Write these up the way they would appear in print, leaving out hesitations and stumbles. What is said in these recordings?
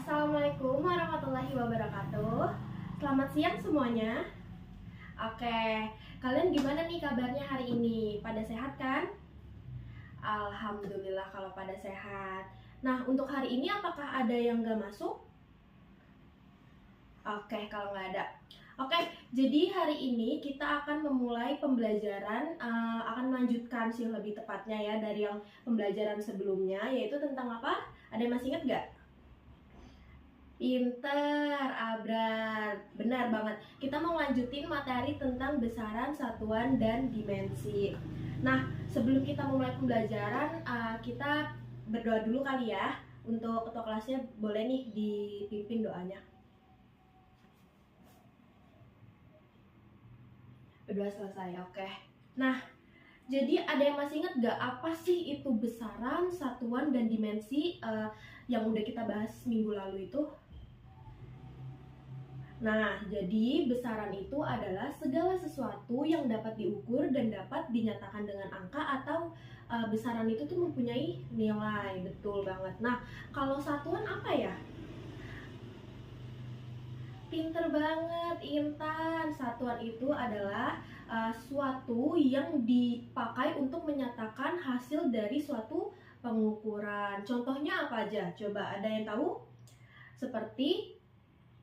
Assalamualaikum warahmatullahi wabarakatuh. Selamat siang semuanya. Oke, kalian gimana nih kabarnya hari ini? Pada sehat kan? Alhamdulillah kalau pada sehat. Nah, untuk hari ini apakah ada yang gak masuk? Oke, kalau nggak ada. Oke, jadi hari ini kita akan memulai pembelajaran, akan melanjutkan sih lebih tepatnya ya dari yang pembelajaran sebelumnya, yaitu tentang apa? Ada yang masih ingat nggak? Pinter, Abrar. Benar banget. Kita mau lanjutin materi tentang besaran, satuan, dan dimensi. Nah, sebelum kita mulai pembelajaran, kita berdoa dulu kali ya. Untuk ketua kelasnya boleh nih dipimpin doanya. Berdoa selesai, oke. Nah, jadi ada yang masih ingat gak apa sih itu besaran, satuan, dan dimensi yang udah kita bahas minggu lalu itu? Nah, jadi besaran itu adalah segala sesuatu yang dapat diukur dan dapat dinyatakan dengan angka atau besaran itu tuh mempunyai nilai, betul banget. Nah, kalau satuan apa ya? Pinter banget, Intan. Satuan itu adalah suatu yang dipakai untuk menyatakan hasil dari suatu pengukuran. Contohnya apa aja? Coba ada yang tahu? Seperti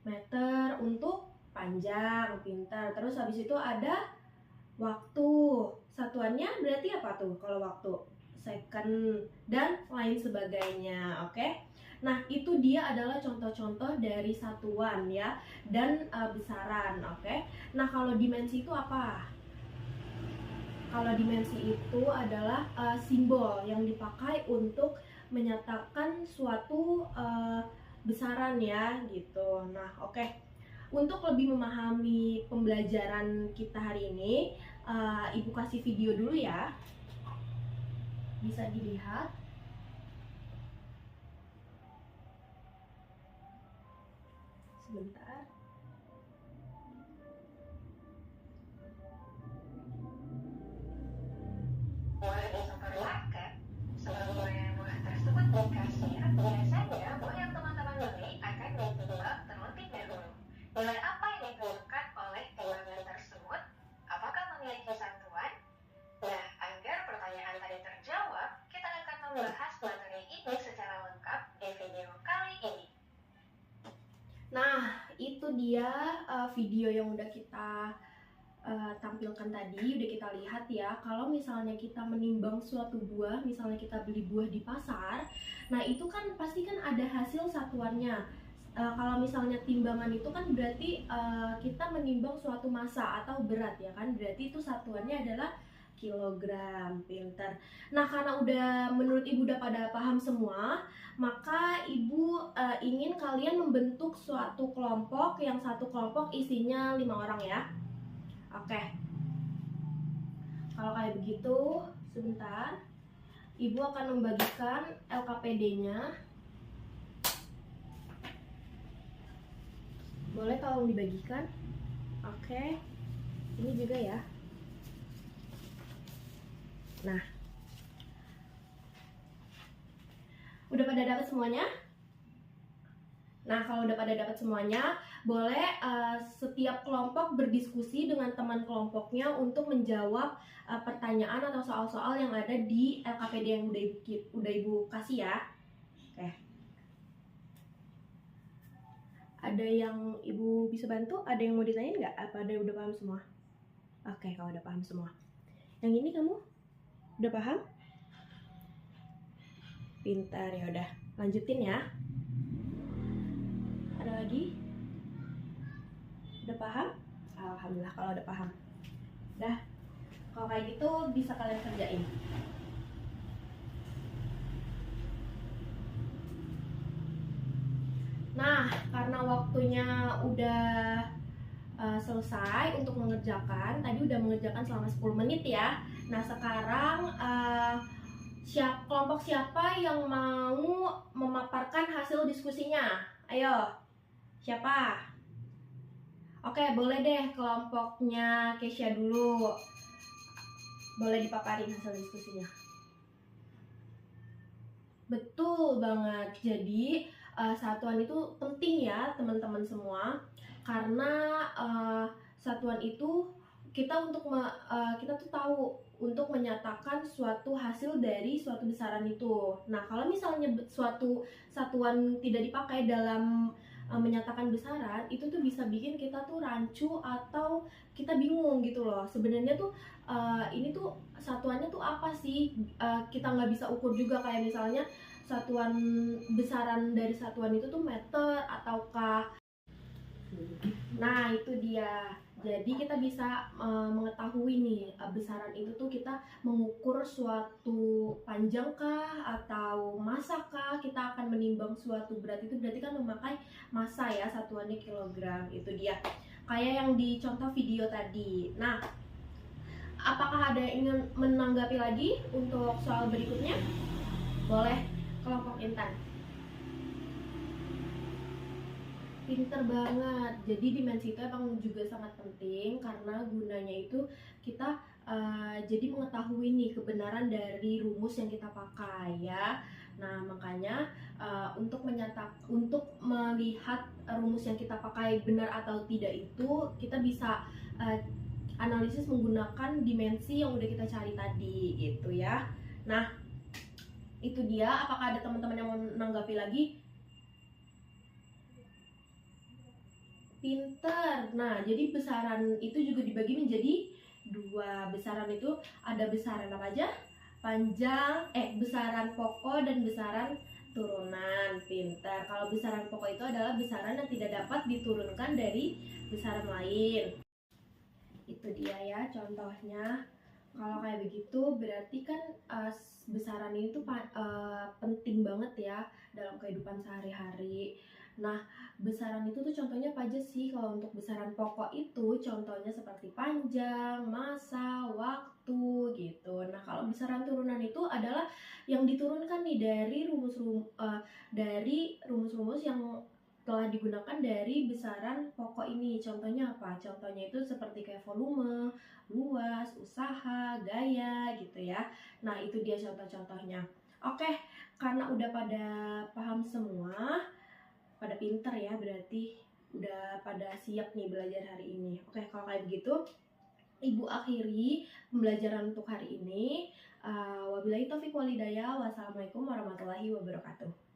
meter untuk panjang, pintar. Terus habis itu ada waktu. Satuannya berarti apa tuh kalau waktu? Second dan lain sebagainya, oke? Nah, itu dia adalah contoh-contoh dari satuan ya dan besaran, oke? Nah, kalau dimensi itu apa? Kalau dimensi itu adalah simbol yang dipakai untuk menyatakan suatu besaran ya gitu. Nah, oke. Untuk lebih memahami pembelajaran kita hari ini, Ibu kasih video dulu ya. Bisa dilihat. Sebentar. Mulai diperlihatkan sebelum buah tersebut dikasir, biasanya buah yang teman-teman beli akan dijual terlebih dahulu. Nilai apa yang ditentukan oleh timbangan tersebut? Apakah memiliki satuan? Nah, agar pertanyaan tadi terjawab, kita akan membahas materi ini secara lengkap di video kali ini. Nah, itu dia video yang udah kita tampilkan tadi, udah kita lihat ya. Kalau misalnya kita menimbang suatu buah, misalnya kita beli buah di pasar, nah itu kan pasti kan ada hasil satuannya. Kalau misalnya timbangan itu kan berarti kita menimbang suatu massa atau berat ya kan, berarti itu satuannya adalah kilogram. Pinter. Nah, karena udah menurut ibu udah pada paham semua, maka ibu ingin kalian membentuk suatu kelompok yang satu kelompok isinya 5 orang ya. Oke. Kalau kayak begitu, sebentar. Ibu akan membagikan LKPD-nya. Boleh tolong dibagikan? Oke. Ini juga ya. Nah. Udah pada dapat semuanya? Nah, kalau udah pada dapat semuanya, boleh setiap kelompok berdiskusi dengan teman kelompoknya untuk menjawab pertanyaan atau soal-soal yang ada di LKPD yang udah ibu kasih ya. Oke. Ada yang ibu bisa bantu? Ada yang mau ditanyain nggak? Apa ada yang udah paham semua? Oke, kalau udah paham semua. Yang ini kamu udah paham? Pintar, ya udah. Lanjutin ya. Ada lagi? Udah paham? Alhamdulillah kalau udah paham. Dah, kalau kayak gitu bisa kalian kerjain. Nah, karena waktunya udah selesai untuk mengerjakan, tadi udah mengerjakan selama 10 menit ya. Nah, sekarang kelompok siapa yang mau memaparkan hasil diskusinya? Ayo. Siapa? Oke, boleh deh kelompoknya Kesha dulu. Boleh dipaparin hasil diskusinya. Betul banget. Jadi satuan itu penting ya teman-teman semua, karena satuan itu kita tuh tahu untuk menyatakan suatu hasil dari suatu besaran itu. Nah, kalau misalnya suatu satuan tidak dipakai dalam menyatakan besaran, itu tuh bisa bikin kita tuh rancu atau kita bingung gitu loh. Sebenarnya tuh ini tuh satuannya tuh apa sih? Kita nggak bisa ukur juga, kayak misalnya satuan besaran dari satuan itu tuh meter ataukah. Nah, itu dia. Jadi kita bisa mengetahui nih besaran itu tuh kita mengukur suatu panjang kah atau massa kah. Kita akan menimbang suatu berat, itu berarti kan memakai massa ya, satuannya kilogram. Itu dia. Kayak yang di contoh video tadi. Nah, apakah ada yang ingin menanggapi lagi untuk soal berikutnya? Boleh, kelompok Intan. Pinter banget. Jadi dimensi itu emang juga sangat penting, karena gunanya itu kita jadi mengetahui nih kebenaran dari rumus yang kita pakai ya. Nah, makanya untuk melihat rumus yang kita pakai benar atau tidak itu kita bisa analisis menggunakan dimensi yang udah kita cari tadi gitu ya. Nah, itu dia. Apakah ada teman-teman yang mau menanggapi lagi? Pinter. Nah, jadi besaran itu juga dibagi menjadi dua. Besaran itu ada besaran apa aja? Besaran pokok dan besaran turunan. Pinter. Kalau besaran pokok itu adalah besaran yang tidak dapat diturunkan dari besaran lain. Itu dia ya contohnya. Kalau kayak begitu berarti kan besaran itu penting banget ya dalam kehidupan sehari-hari. Nah, besaran itu tuh contohnya apa aja sih? Kalau untuk besaran pokok itu contohnya seperti panjang, massa, waktu gitu. Nah, kalau besaran turunan itu adalah yang diturunkan nih dari rumus-rumus yang telah digunakan dari besaran pokok ini. Contohnya apa? Contohnya itu seperti kayak volume, luas, usaha, gaya gitu ya. Nah, itu dia contoh-contohnya. Oke, karena udah pada paham semua, pada pinter ya, berarti udah pada siap nih belajar hari ini. Oke, kalau kayak begitu Ibu akhiri pembelajaran untuk hari ini. Wabillahi taufiq walhidayah. Wassalamualaikum warahmatullahi wabarakatuh.